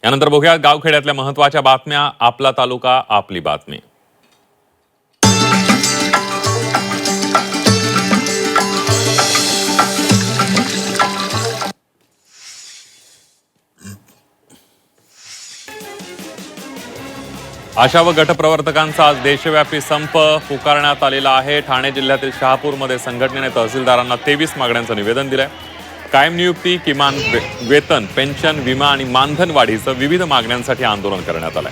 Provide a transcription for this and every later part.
यानंतर बघूया गावखेड्यातल्या महत्त्वाच्या बातम्या. आपला तालुका आपली बातमी. आशा व गटप्रवर्तकांचा आज देशव्यापी संप पुकारण्यात आलेला आहे. ठाणे जिल्ह्यातील शहापूरमध्ये संघटनेने तहसीलदारांना 23 मागण्यांचं निवेदन दिलंय. कायम नियुक्ती, किमान वेतन, पेन्शन, विमा आणि मानधन वाढीसह विविध मागण्यांसाठी आंदोलन करण्यात आलंय.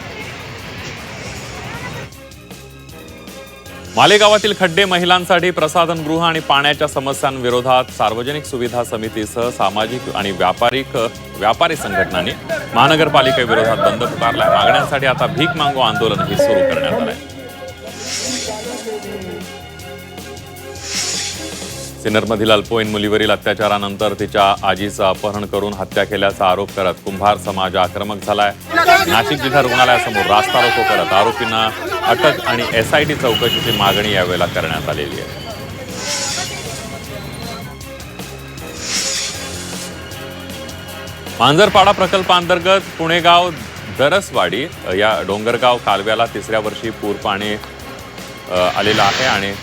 मालेगावातील खड्डे, महिलांसाठी प्रसाधनगृह आणि पाण्याच्या समस्यांविरोधात सार्वजनिक सुविधा समितीसह सामाजिक आणि व्यापारी संघटनांनी महानगरपालिकेविरोधात बंद पुकारलाय. मागण्यांसाठी आता भीक मागो आंदोलनही सुरू करण्यात आलंय. सिन्नरमधील अल्पवयीन मुलीवरील अत्याचारानंतर तिच्या आजीचं अपहरण करून हत्या केल्याचा आरोप करत कुंभार समाज आक्रमक झालाय. नाशिक जिल्हा रुग्णालयासमोर रास्ता रोको करत आरोपींना अटक आणि SIT चौकशीची मागणी यावेळेला करण्यात आलेली आहे. मांजरपाडा प्रकल्पांतर्गत पुणेगाव दरसवाडी या डोंगरगाव कालव्याला तिसऱ्या वर्षी पूर पाणी आलेलं आहे आणि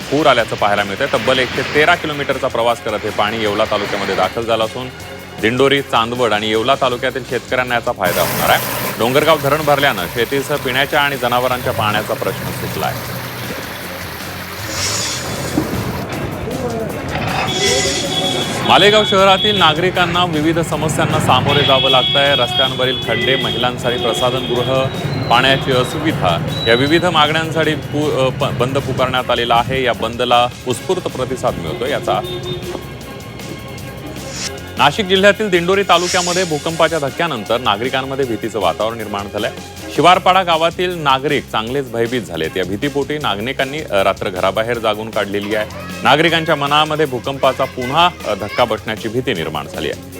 पूर आल्याचं पाहायला मिळतंय. तब्बल 113 किलोमीटरचा प्रवास करत हे पाणी येवला तालुक्यामध्ये दाखल झालं असून दिंडोरी, चांदवड आणि येवला तालुक्यातील शेतकऱ्यांना याचा फायदा होणार आहे. डोंगरगाव धरण भरल्यानं शेतीसह पिण्याच्या आणि जनावरांच्या पाण्याचा प्रश्न सुटला आहे. मालेगाव शहरातील नागरिकांना विविध समस्यांना सामोरे जावं लागतंय. रस्त्यांवरील खड्डे, महिलांसाठी प्रसाधनगृह, पाण्याची असुविधा या विविध मागण्यांसाठी बंद पुकारण्यात आलेला आहे. या बंदला उत्स्फूर्त प्रतिसाद मिळतो. याचा नाशिक जिल्ह्यातील दिंडोरी तालुक्यामध्ये भूकंपाच्या धक्क्यानंतर नागरिकांमध्ये भीतीचं वातावरण निर्माण झालंय. शिवारपाडा गावातील नागरिक चांगलेच भयभीत झालेत. या भीतीपोटी नागरिकांनी रात्र घराबाहेर जागून काढलेली आहे. नागरिकांच्या मनामध्ये भूकंपाचा पुन्हा धक्का बसण्याची भीती निर्माण झाली आहे.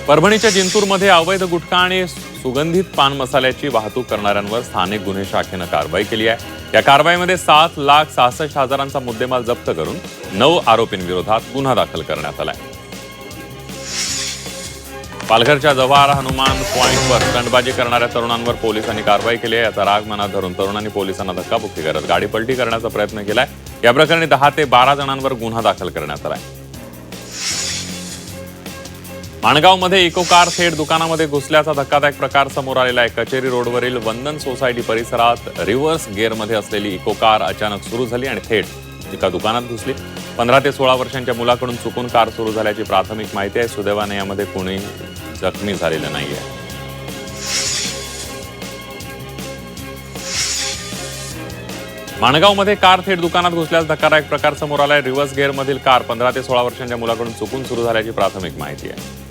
परभणीच्या जिंतूरमध्ये अवैध गुटखा आणि सुगंधित पान मसाल्याची वाहतूक करणाऱ्यांवर स्थानिक गुन्हे शाखेनं कारवाई केली आहे. या कारवाईमध्ये 7,66,000चा मुद्देमाल जप्त करून 9 आरोपींविरोधात गुन्हा दाखल करण्यात आलाय. पालघरच्या जव्हार हनुमान पॉइंटवर स्टंटबाजी करणाऱ्या तरुणांवर पोलिसांनी कारवाई केली आहे. याचा राग मनात धरून तरुणांनी पोलिसांना धक्काबुक्की करत गाडी पलटी करण्याचा प्रयत्न केलाय. या प्रकरणी 10 ते 12 जणांवर गुन्हा दाखल करण्यात आलाय. माणगावमध्ये इको कार थेट दुकानामध्ये घुसल्याचा धक्कादायक प्रकार समोर आलेला आहे. कचेरी रोडवरील वंदन सोसायटी परिसरात रिव्हर्स गिअरमध्ये असलेली इको कार अचानक सुरू झाली आणि थेट एका दुकानात घुसली. 15 ते 16 वर्षांच्या मुलाकडून चुकून कार सुरू झाल्याची प्राथमिक माहिती आहे. सुदैवाने यामध्ये कोणी जखमी झालेलं नाहीये. माणगावमध्ये कार थेट दुकानात घुसल्यास धक्कादायक प्रकार समोर आलाय. रिव्हर्स गिअरमधील कार 15 ते 16 वर्षांच्या मुलाकडून चुकून सुरू झाल्याची प्राथमिक माहिती आहे.